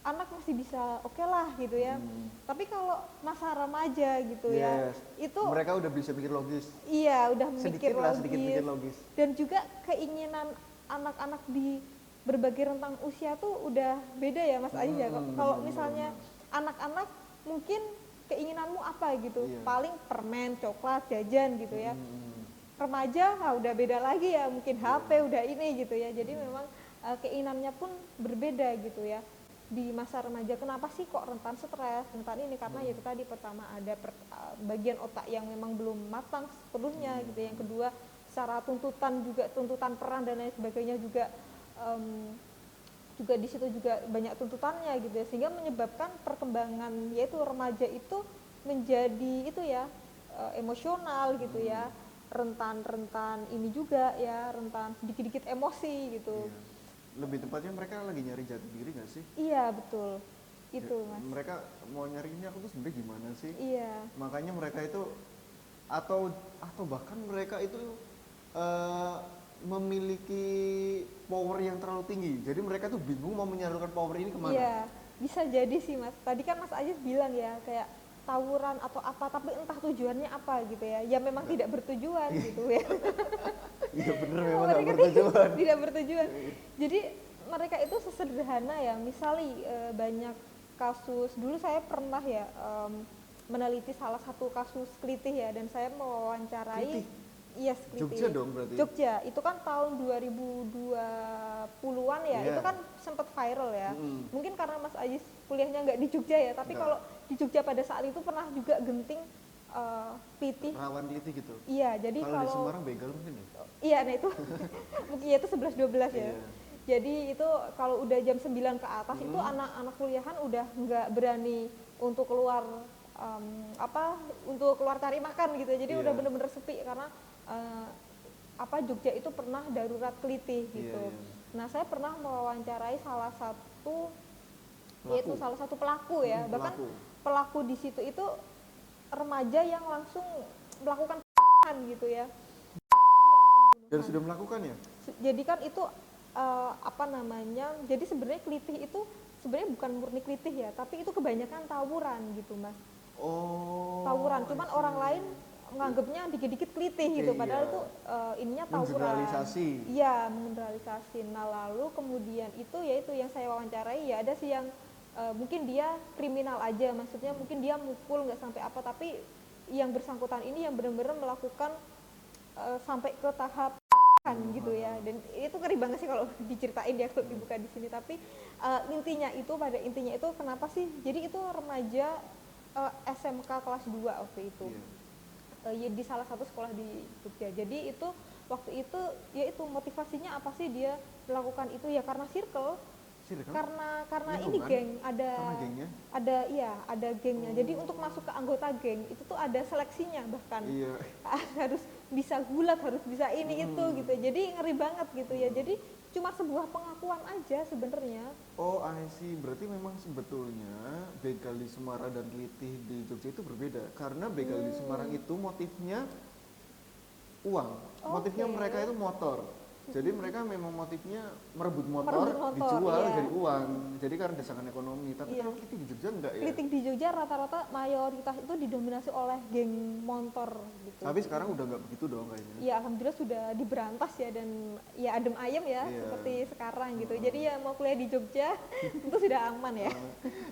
anak masih bisa oke lah gitu ya. Tapi kalau masa remaja gitu ya, itu mereka udah bisa mikir logis. Iya, udah sedikit mikir logis. Dan juga keinginan anak-anak di berbagai rentang usia tuh udah beda ya Mas Aziz ya. Kalau misalnya anak-anak mungkin keinginanmu apa gitu, paling permen, coklat, jajan gitu ya. Remaja udah beda lagi ya, mungkin HP udah ini gitu ya. Jadi memang keinginannya pun berbeda gitu ya di masa remaja. Kenapa sih kok rentan stres, rentan ini? Karena ya itu tadi, pertama ada bagian otak yang memang belum matang sepenuhnya gitu. Yang kedua secara tuntutan peran dan lain sebagainya juga di situ juga banyak tuntutannya gitu ya, sehingga menyebabkan perkembangan yaitu remaja itu menjadi itu ya emosional gitu ya, rentan ini juga ya, rentan sedikit-sedikit emosi gitu. Lebih tepatnya mereka lagi nyari jati diri nggak sih? Iya betul, itu Mas. Mereka mau nyari ini aku tuh sebenarnya gimana sih? Iya. Makanya mereka itu atau bahkan mereka itu memiliki power yang terlalu tinggi. Jadi mereka tuh bingung mau menyalurkan power ini kemana. Iya, bisa jadi sih Mas. Tadi kan Mas Aziz bilang ya kayak tawuran atau apa, tapi entah tujuannya apa gitu ya. Ya memang tidak bertujuan gitu ya. Iya bener, memang nggak bertujuan. Tidak bertujuan. Jadi mereka itu sesederhana ya. Misalnya banyak kasus, dulu saya pernah ya meneliti salah satu kasus kelitih ya, dan saya mewawancarai. Iya, Jogja dong berarti. Jogja, itu kan tahun 2020-an ya, itu kan sempat viral ya. Mungkin karena Mas Aziz kuliahnya nggak di Jogja ya, tapi kalau di Jogja pada saat itu pernah juga genting kelitih. Rawan kelitih gitu. Iya, jadi kalau di Semarang begal mungkin ya? Iya, nah itu mungkin itu 11-12 ya. Jadi itu kalau udah jam 9 ke atas itu anak-anak kuliahan udah nggak berani untuk keluar untuk keluar cari makan gitu. Jadi udah bener-bener sepi karena Jogja itu pernah darurat kelitih gitu. Nah, saya pernah mewawancarai salah satu pelaku ya. Bahkan pelaku di situ itu remaja yang langsung melakukan gitu ya. Dan sudah melakukan ya? Jadi kan itu jadi sebenarnya kelitih itu sebenarnya bukan murni kelitih ya, tapi itu kebanyakan tawuran gitu Mas. Tawuran, cuman orang lain menganggapnya dikit-dikit kelitih gitu, padahal itu ininya tawuran. Iya, mengeneralisasi. Nah, lalu kemudian itu yaitu yang saya wawancarai ya, ada sih yang mungkin dia kriminal aja, maksudnya mungkin dia mukul nggak sampai apa, tapi yang bersangkutan ini yang benar-benar melakukan sampai ke tahap gitu ya. Dan itu ngeri banget sih kalau diceritain ya, kalau dibuka di sini. Tapi intinya itu kenapa sih? Jadi itu remaja SMK kelas 2 waktu itu. Di salah satu sekolah di Jogja. Jadi itu waktu itu ya itu motivasinya apa sih dia melakukan itu ya, karena circle. Karena ini geng, ada gengnya. Jadi untuk masuk ke anggota geng itu tuh ada seleksinya, bahkan harus bisa gulat, harus bisa ini itu gitu. Jadi ngeri banget gitu ya. Jadi cuma sebuah pengakuan aja sebenarnya. Oh, I see. Berarti memang sebetulnya begal di Semarang dan kelitih di Jogja itu berbeda. Karena begal di Semarang itu motifnya uang. Motifnya mereka itu motor. Jadi mereka memang motifnya merebut motor dijual jadi uang. Jadi karena desakan ekonomi. Tapi kalau kelitih di Jogja enggak ya? Kelitih di Jogja rata-rata mayoritas itu didominasi oleh geng motor gitu. Tapi sekarang udah nggak begitu dong kayaknya. Ya alhamdulillah sudah diberantas ya, dan ya adem ayem ya seperti sekarang gitu. Jadi ya mau kuliah di Jogja itu sudah aman ya.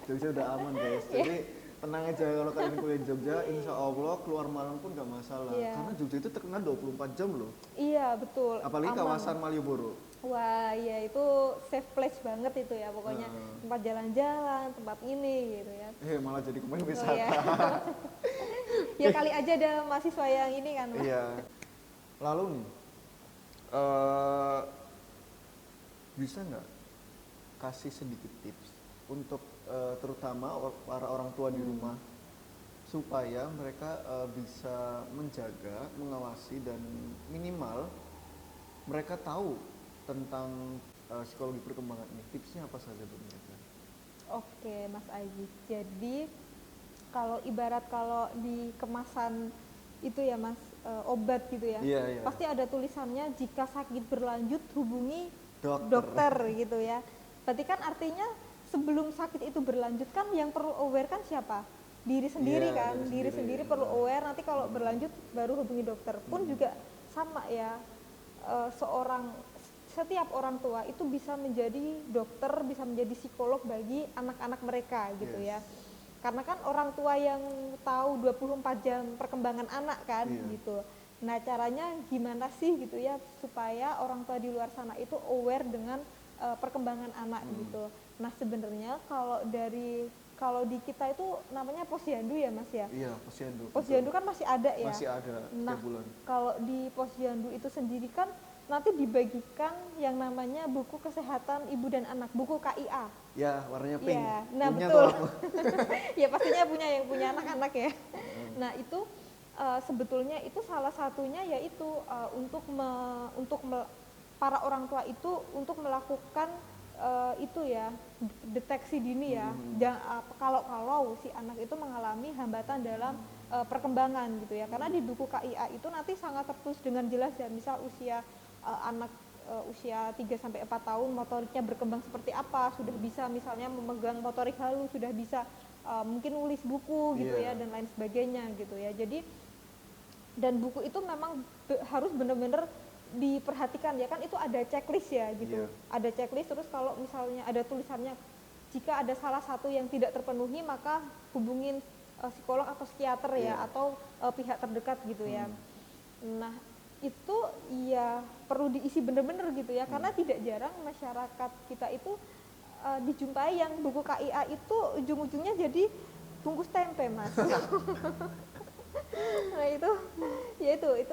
Jogja udah aman guys. Jadi tenang aja kalau kalian kuliah di Jogja, insya Allah keluar malam pun gak masalah. Karena Jogja itu terkenal 24 jam loh. Iya betul. Apalagi kawasan Malioboro. Wah iya, itu safe place banget itu ya pokoknya. Tempat jalan-jalan, tempat ini gitu ya. Malah jadi pemain wisata. Ya kali aja ada mahasiswa yang ini kan. Iya. Lalu nih, bisa nggak kasih sedikit tips untuk terutama para orang tua di rumah supaya mereka bisa menjaga, mengawasi, dan minimal mereka tahu tentang psikologi perkembangan ini. Tipsnya apa saja buat mereka? Oke Mas Aziz, jadi kalau ibarat kalau di kemasan itu ya Mas, obat gitu ya. Iya. Pasti ada tulisannya jika sakit berlanjut hubungi Dokter. dokter gitu ya. Berarti kan artinya sebelum sakit itu berlanjut kan yang perlu aware kan siapa? Diri sendiri Iya, kan, diri diri sendiri sendiri. perlu aware, nanti kalau berlanjut baru hubungi dokter. Pun juga sama ya, setiap orang tua itu bisa menjadi dokter, bisa menjadi psikolog bagi anak-anak mereka gitu ya. Karena kan orang tua yang tahu 24 jam perkembangan anak kan gitu. Nah, caranya gimana sih gitu ya supaya orang tua di luar sana itu aware dengan perkembangan anak gitu. Nah, sebenarnya kalau di kita itu namanya posyandu ya Mas ya. Iya, posyandu. Posyandu kan masih ada ya. Masih ada Nah, setiap bulan. kalau di posyandu itu sendiri kan nanti dibagikan yang namanya buku kesehatan ibu dan anak, buku KIA. Ya, warnanya pink. Ya, nah Punya betul. tuh aku. Ya pastinya punya yang punya anak-anak ya. Nah itu sebetulnya itu salah satunya yaitu para orang tua itu untuk melakukan itu ya deteksi dini ya. Kalau si anak itu mengalami hambatan dalam perkembangan gitu ya. Karena di buku KIA itu nanti sangat tertulis dengan jelas ya. Misal usia anak usia 3-4 tahun motoriknya berkembang seperti apa, sudah bisa misalnya memegang motorik halus, sudah bisa mungkin nulis buku gitu ya dan lain sebagainya gitu ya. Jadi dan buku itu memang harus benar-benar diperhatikan ya, kan itu ada checklist ya gitu. Ada checklist, terus kalau misalnya ada tulisannya jika ada salah satu yang tidak terpenuhi maka hubungin psikolog atau psikiater ya atau pihak terdekat gitu ya. Nah, itu ya perlu diisi benar-benar gitu ya, karena tidak jarang masyarakat kita itu dijumpai yang buku KIA itu ujung-ujungnya jadi bungkus tempe Mas. Nah itu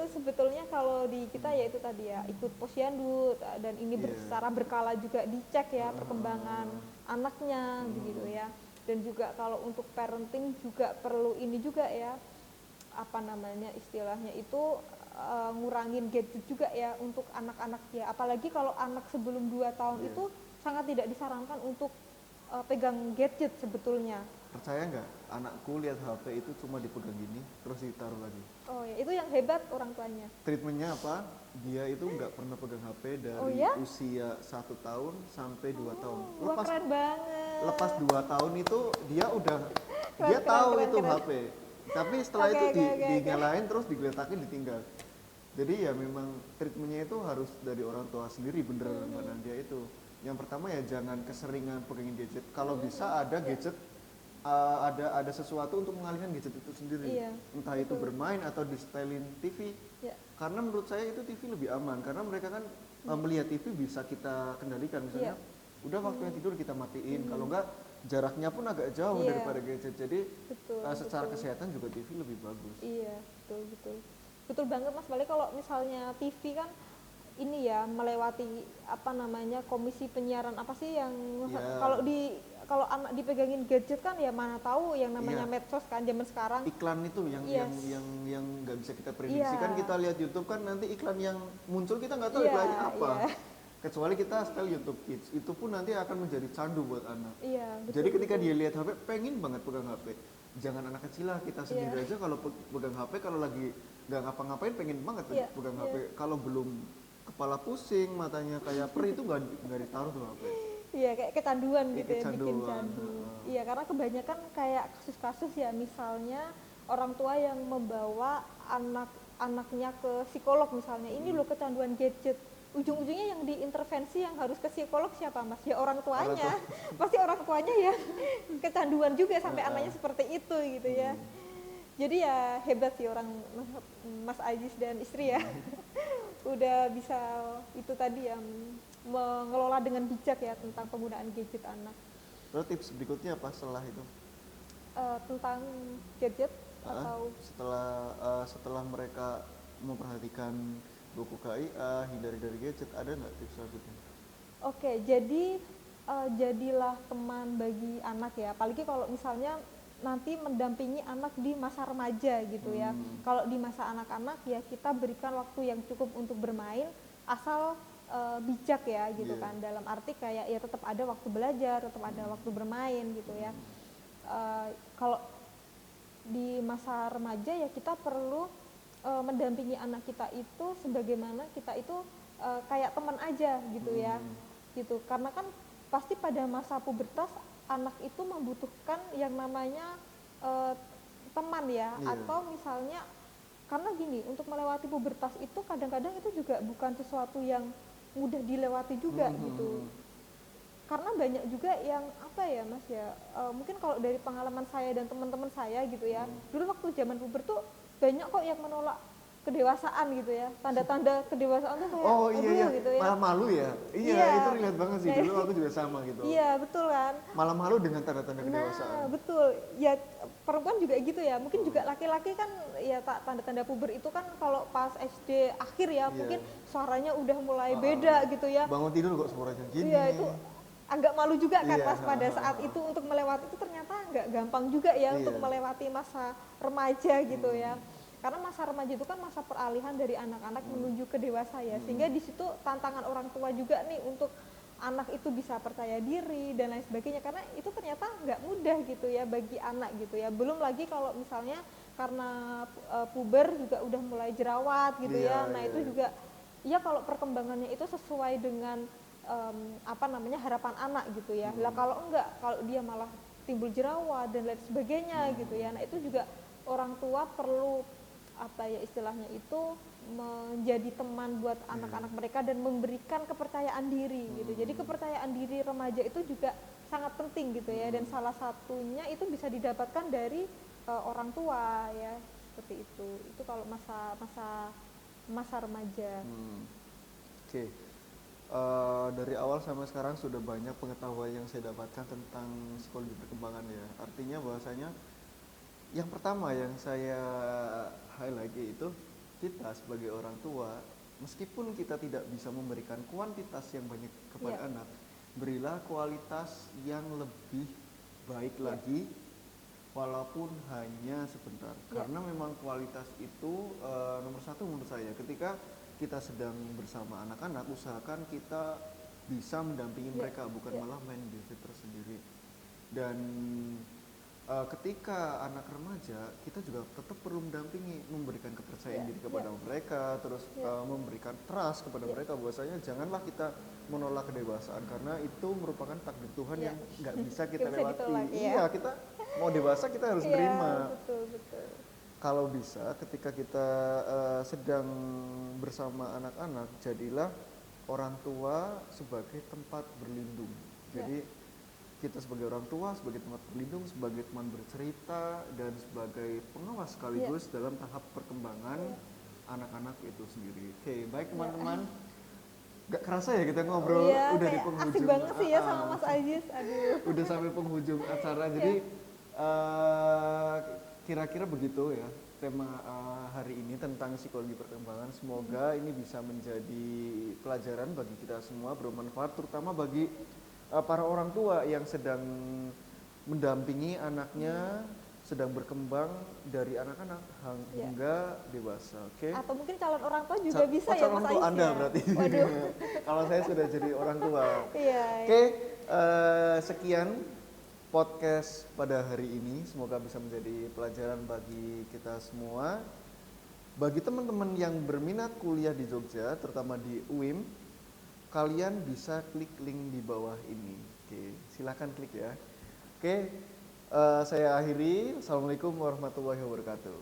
sebetulnya kalau di kita ya itu tadi ya ikut posyandu dan ini secara berkala juga dicek ya perkembangan anaknya begitu ya. Dan juga kalau untuk parenting juga perlu ini juga ya, apa namanya istilahnya itu ngurangin gadget juga ya untuk anak-anak ya, apalagi kalau anak sebelum 2 tahun itu sangat tidak disarankan untuk pegang gadget sebetulnya. Percaya nggak, anakku lihat HP itu cuma dipegang gini terus ditaruh lagi. Oh ya, itu yang hebat orang tuanya. Treatmentnya apa? Dia itu nggak pernah pegang HP dari usia 1 tahun sampai 2 tahun. Wah, keren banget. Lepas 2 tahun itu dia udah dia tahu itu HP. Tapi setelah itu dinyalain terus digeletakin ditinggal. Jadi ya memang treatmentnya itu harus dari orang tua sendiri, bener Mbak Nandia itu. Yang pertama ya jangan keseringan pegangin gadget. Kalau bisa ada gadget, ada sesuatu untuk mengalihkan gadget itu sendiri. Entah itu bermain atau di setelin TV. Karena menurut saya itu TV lebih aman. Karena mereka kan melihat TV bisa kita kendalikan. Misalnya udah waktunya tidur kita matiin. Kalau enggak jaraknya pun agak jauh daripada gadget. Jadi secara kesehatan juga TV lebih bagus. Iya, betul banget Mas. Balik kalau misalnya TV kan ini ya melewati apa namanya komisi penyiaran apa sih yang kalau anak dipegangin gadget kan ya mana tahu yang namanya medsos kan zaman sekarang. Iklan itu yang nggak bisa kita prediksi kan, kita lihat YouTube kan nanti iklan yang muncul kita nggak tahu iklannya apa. Kecuali kita setel YouTube Kids, itu pun nanti akan menjadi candu buat anak. Jadi ketika dia lihat HP pengen banget pegang HP. Jangan anak kecil lah, kita sendiri aja kalau pegang HP kalau lagi nggak ngapa-ngapain pengen banget pegang HP. Kalau belum kepala pusing, matanya kayak perih itu nggak ditaruh tuh HP. Iya, kayak kecanduan gitu ya, bikin candu. Iya, karena kebanyakan kayak kasus-kasus ya, misalnya orang tua yang membawa anak-anaknya ke psikolog misalnya, ini loh kecanduan gadget. Ujung-ujungnya yang diintervensi yang harus ke psikolog siapa Mas? Ya orang tuanya. Pasti orang tuanya ya kecanduan juga sampai anaknya seperti itu gitu ya. Jadi ya hebat sih orang Mas Ajis dan istri ya. Udah bisa itu tadi ya mengelola dengan bijak ya tentang penggunaan gadget anak. Lalu tips berikutnya apa setelah itu? Tentang gadget atau setelah mereka memperhatikan buku KIA, hindari dari gadget, ada nggak tips selanjutnya? Oke, jadi jadilah teman bagi anak ya, apalagi kalau misalnya nanti mendampingi anak di masa remaja gitu ya. Kalau di masa anak-anak ya kita berikan waktu yang cukup untuk bermain, asal bijak ya gitu kan, dalam arti kayak ya tetap ada waktu belajar, tetap ada waktu bermain gitu ya. Kalau di masa remaja ya kita perlu mendampingi anak kita itu sebagaimana kita itu kayak teman aja gitu ya, gitu. Karena kan pasti pada masa pubertas anak itu membutuhkan yang namanya teman ya, Iya. atau misalnya karena gini, untuk melewati pubertas itu kadang-kadang itu juga bukan sesuatu yang mudah dilewati juga gitu. Karena banyak juga yang apa ya Mas ya, mungkin kalau dari pengalaman saya dan teman-teman saya gitu ya, dulu waktu zaman puber tuh banyak kok yang menolak kedewasaan gitu ya, tanda-tanda kedewasaan tuh kayak Oh iya iya, aduh gitu ya. malah malu ya. Iya, Iya. itu relate banget sih. Nah, Dulu aku juga sama gitu. iya betul kan. Malah malu dengan tanda-tanda Nah kedewasaan. betul, ya perempuan juga gitu ya, mungkin juga laki-laki kan ya tanda-tanda puber itu kan kalau pas SD akhir ya, mungkin suaranya udah mulai beda gitu ya. Bangun tidur kok suaranya gini. Iya itu agak malu juga kan Iya, pas pada saat itu untuk melewati itu ternyata nggak gampang juga ya untuk Iya. melewati masa remaja gitu ya. Karena masa remaja itu kan masa peralihan dari anak-anak menuju ke dewasa ya, sehingga di situ tantangan orang tua juga nih untuk anak itu bisa percaya diri dan lain sebagainya, karena itu ternyata nggak mudah gitu ya bagi anak gitu ya. Belum lagi kalau misalnya karena puber juga udah mulai jerawat gitu Iya, ya. Nah iya. itu juga ya kalau perkembangannya itu sesuai dengan apa namanya harapan anak gitu ya. Lah kalau enggak, kalau dia malah timbul jerawat dan lain sebagainya gitu ya. Nah itu juga orang tua perlu apa ya istilahnya itu menjadi teman buat anak-anak mereka dan memberikan kepercayaan diri gitu. Jadi kepercayaan diri remaja itu juga sangat penting gitu ya, dan salah satunya itu bisa didapatkan dari orang tua ya, seperti itu. Itu kalau masa remaja. Oke. Dari awal sampai sekarang sudah banyak pengetahuan yang saya dapatkan tentang psikologi perkembangan ya. Artinya bahwasanya yang pertama yang saya highlight yaitu kita sebagai orang tua, meskipun kita tidak bisa memberikan kuantitas yang banyak kepada anak, berilah kualitas yang lebih baik lagi walaupun hanya sebentar. Karena memang kualitas itu nomor satu menurut saya. Ketika kita sedang bersama anak-anak, usahakan kita bisa mendampingi mereka, bukan malah main gadget tersendiri. Dan ketika anak remaja, kita juga tetap perlu mendampingi, memberikan kepercayaan diri kepada mereka, terus memberikan trust kepada mereka. Bahwasanya janganlah kita menolak kedewasaan, karena itu merupakan takdir Tuhan yang nggak bisa kita Nggak bisa lewati. ditolak, Iya, kita mau dewasa kita harus terima. Betul, betul. Kalau bisa, ketika kita sedang bersama anak-anak, jadilah orang tua sebagai tempat berlindung. Jadi kita sebagai orang tua, sebagai tempat berlindung, sebagai teman bercerita, dan sebagai pengawas sekaligus dalam tahap perkembangan anak-anak itu sendiri. Oke, baik teman-teman. Gak kerasa ya kita ngobrol udah di penghujung. Asik banget sih ya sama Mas Ajis. Aduh. Udah sampai penghujung acara. Jadi kira-kira begitu ya tema hari ini tentang psikologi perkembangan. Semoga ini bisa menjadi pelajaran bagi kita semua, bermanfaat terutama bagi para orang tua yang sedang mendampingi anaknya sedang berkembang dari anak-anak hingga dewasa. Oke. Atau mungkin calon orang tua juga bisa ya calon Mas tua Ais Anda ya? berarti. Waduh. Kalau saya sudah jadi orang tua. Iya. Oke, sekian podcast pada hari ini. Semoga bisa menjadi pelajaran bagi kita semua. Bagi teman-teman yang berminat kuliah di Jogja, terutama di UIM, kalian bisa klik link di bawah ini. Oke, silakan klik ya. Oke, saya akhiri. Assalamualaikum warahmatullahi wabarakatuh.